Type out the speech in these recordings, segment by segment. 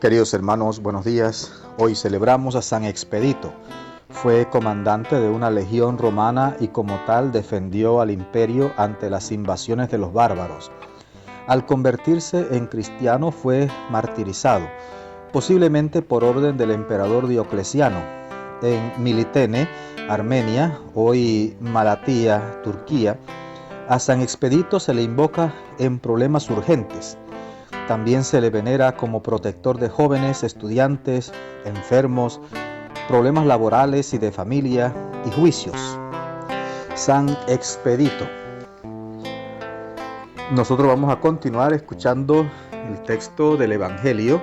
Queridos hermanos, buenos días. Hoy celebramos a San Expedito. Fue comandante de una legión romana y como tal defendió al imperio ante las invasiones de los bárbaros. Al convertirse en cristiano fue martirizado, posiblemente por orden del emperador Diocleciano, en Militene, Armenia, hoy Malatía, Turquía. A San Expedito se le invoca en problemas urgentes. También se le venera como protector de jóvenes, estudiantes, enfermos, problemas laborales y de familia y juicios. San Expedito. Nosotros vamos a continuar escuchando el texto del Evangelio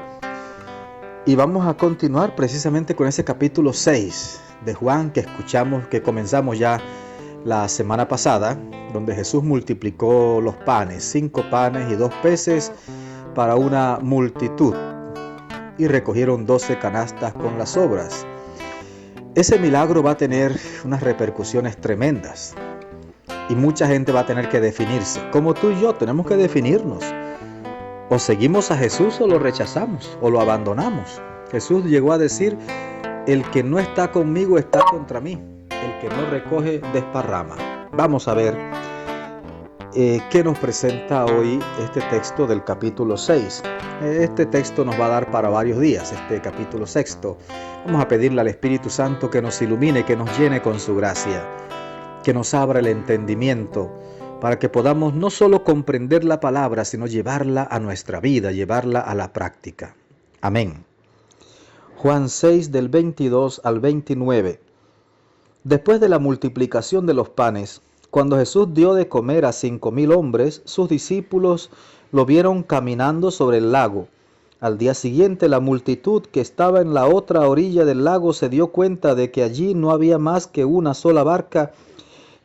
y vamos a continuar precisamente con ese capítulo 6 de Juan que comenzamos ya la semana pasada, donde Jesús multiplicó los panes, 5 panes y 2 peces para una multitud, y recogieron 12 canastas con las sobras. Ese milagro va a tener unas repercusiones tremendas y mucha gente va a tener que definirse, como tú y yo tenemos que definirnos. O seguimos a Jesús o lo rechazamos o lo abandonamos. Jesús llegó a decir: el que no está conmigo está contra mí, el que no recoge desparrama. Vamos a ver ¿qué nos presenta hoy este texto del capítulo 6? Este texto nos va a dar para varios días, este capítulo 6. Vamos a pedirle al Espíritu Santo que nos ilumine, que nos llene con su gracia, que nos abra el entendimiento, para que podamos no solo comprender la palabra, sino llevarla a nuestra vida, llevarla a la práctica. Amén. Juan 6 del 22 al 29. Después de la multiplicación de los panes, cuando Jesús dio de comer a 5,000 hombres, sus discípulos lo vieron caminando sobre el lago. Al día siguiente, la multitud que estaba en la otra orilla del lago se dio cuenta de que allí no había más que una sola barca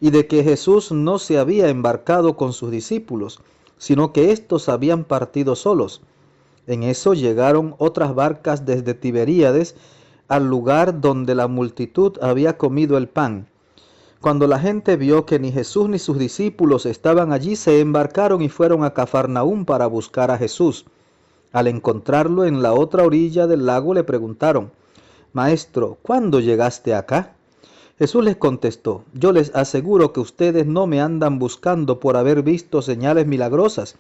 y de que Jesús no se había embarcado con sus discípulos, sino que éstos habían partido solos. En eso llegaron otras barcas desde Tiberíades al lugar donde la multitud había comido el pan. Cuando la gente vio que ni Jesús ni sus discípulos estaban allí, se embarcaron y fueron a Cafarnaúm para buscar a Jesús. Al encontrarlo en la otra orilla del lago, le preguntaron: Maestro, ¿cuándo llegaste acá? Jesús les contestó: Yo les aseguro que ustedes no me andan buscando por haber visto señales milagrosas,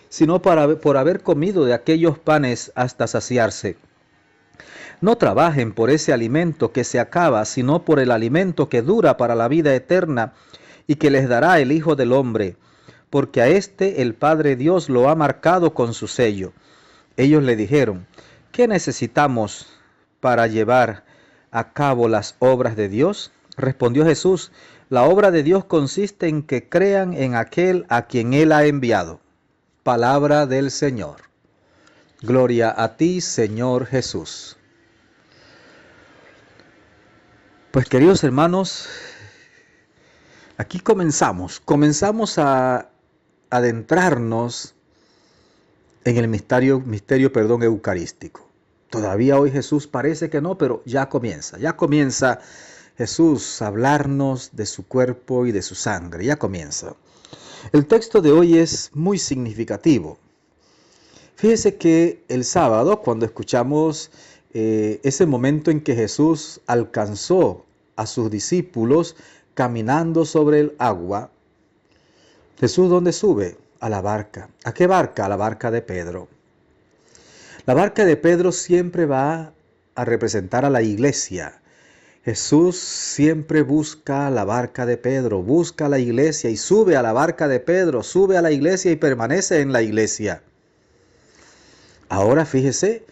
sino por haber comido de aquellos panes hasta saciarse. No trabajen por ese alimento que se acaba, sino por el alimento que dura para la vida eterna y que les dará el Hijo del Hombre, porque a éste el Padre Dios lo ha marcado con su sello. Ellos le dijeron: ¿qué necesitamos para llevar a cabo las obras de Dios? Respondió Jesús: la obra de Dios consiste en que crean en aquel a quien Él ha enviado. Palabra del Señor. Gloria a ti, Señor Jesús. Pues queridos hermanos, aquí comenzamos a adentrarnos en el misterio eucarístico. Todavía hoy Jesús parece que no, pero ya comienza Jesús a hablarnos de su cuerpo y de su sangre, ya comienza. El texto de hoy es muy significativo. Fíjese que el sábado, cuando escuchamos ese momento en que Jesús alcanzó a sus discípulos caminando sobre el agua, Jesús, ¿dónde sube? A la barca. ¿A qué barca? A la barca de Pedro. La barca de Pedro siempre va a representar a la iglesia. Jesús siempre busca la barca de Pedro, busca la iglesia y sube a la barca de Pedro, sube a la iglesia y permanece en la iglesia. Ahora fíjese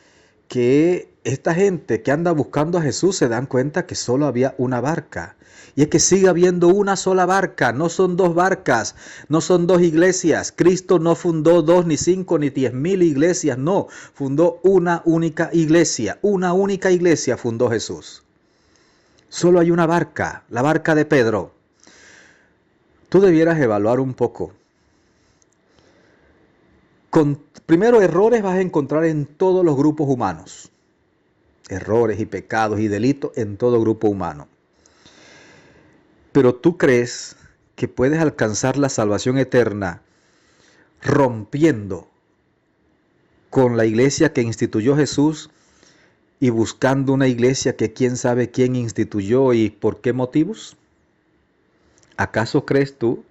que esta gente que anda buscando a Jesús se dan cuenta que solo había una barca. Y es que sigue habiendo una sola barca, no son 2 barcas, no son 2 iglesias. Cristo no fundó 2, ni 5, ni 10,000 iglesias, no. Fundó una única iglesia fundó Jesús. Solo hay una barca, la barca de Pedro. Tú debieras evaluar un poco. Primero, errores vas a encontrar en todos los grupos humanos. Errores y pecados y delitos en todo grupo humano. Pero tú crees que puedes alcanzar la salvación eterna rompiendo con la iglesia que instituyó Jesús y buscando una iglesia que quién sabe quién instituyó y por qué motivos? ¿Acaso crees tú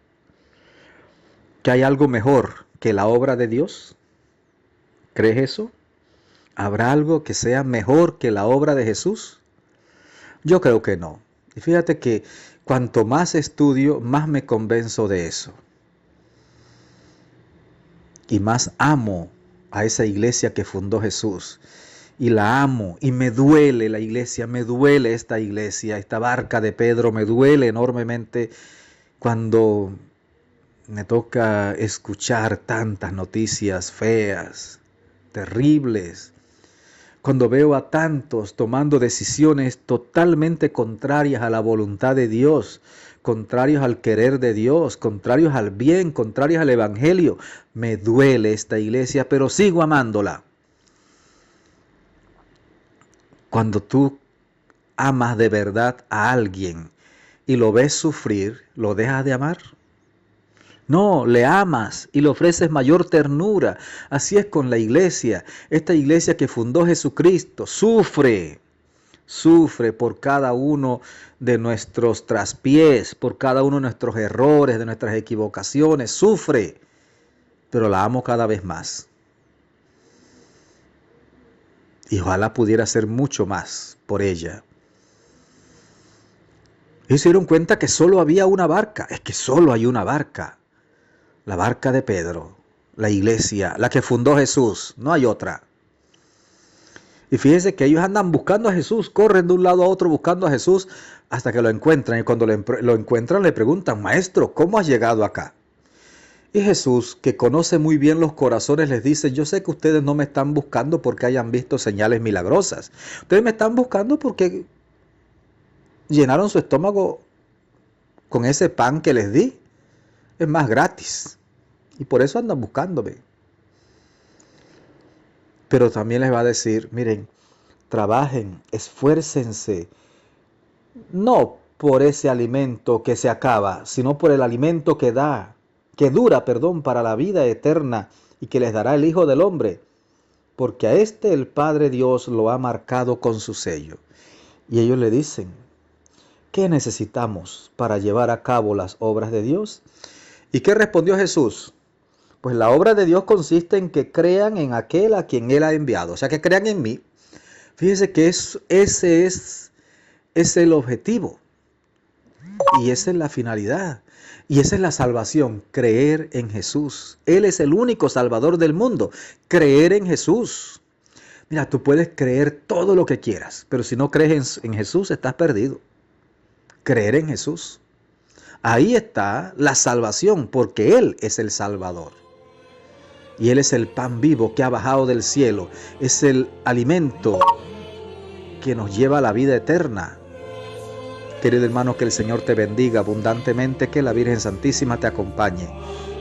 que hay algo mejor que la obra de Dios? ¿Crees eso? ¿Habrá algo que sea mejor que la obra de Jesús? Yo creo que no. Y fíjate que cuanto más estudio, más me convenzo de eso. Y más amo a esa iglesia que fundó Jesús. Y la amo y me duele la iglesia, me duele esta iglesia, esta barca de Pedro, me duele enormemente cuando me toca escuchar tantas noticias feas, terribles. Cuando veo a tantos tomando decisiones totalmente contrarias a la voluntad de Dios, contrarios al querer de Dios, contrarios al bien, contrarios al evangelio, me duele esta iglesia, pero sigo amándola. Cuando tú amas de verdad a alguien y lo ves sufrir, ¿lo dejas de amar? No, le amas y le ofreces mayor ternura. Así es con la iglesia. Esta iglesia que fundó Jesucristo sufre por cada uno de nuestros traspiés, por cada uno de nuestros errores, de nuestras equivocaciones. Sufre, pero la amo cada vez más. Y ojalá pudiera hacer mucho más por ella. Ellos se dieron cuenta que solo había una barca. Es que solo hay una barca. La barca de Pedro, la iglesia, la que fundó Jesús. No hay otra. Y fíjense que ellos andan buscando a Jesús, corren de un lado a otro buscando a Jesús hasta que lo encuentran. Y cuando lo encuentran le preguntan, Maestro, ¿cómo has llegado acá? Y Jesús, que conoce muy bien los corazones, les dice, yo sé que ustedes no me están buscando porque hayan visto señales milagrosas. Ustedes me están buscando porque llenaron su estómago con ese pan que les di. Es más, gratis. Y por eso andan buscándome. Pero también les va a decir, miren, trabajen, esfuércense, no por ese alimento que se acaba, sino por el alimento que dura para la vida eterna y que les dará el Hijo del Hombre, porque a este el Padre Dios lo ha marcado con su sello. Y ellos le dicen, ¿qué necesitamos para llevar a cabo las obras de Dios? ¿Y qué respondió Jesús? Pues la obra de Dios consiste en que crean en aquel a quien Él ha enviado. O sea, que crean en mí. Fíjense que ese es el objetivo. Y esa es la finalidad. Y esa es la salvación. Creer en Jesús. Él es el único salvador del mundo. Creer en Jesús. Mira, tú puedes creer todo lo que quieras. Pero si no crees en Jesús, estás perdido. Creer en Jesús. Ahí está la salvación. Porque Él es el Salvador. Y Él es el pan vivo que ha bajado del cielo. Es el alimento que nos lleva a la vida eterna. Querido hermano, que el Señor te bendiga abundantemente, que la Virgen Santísima te acompañe.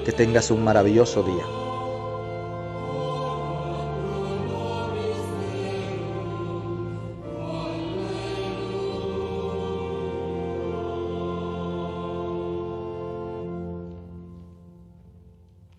Que tengas un maravilloso día.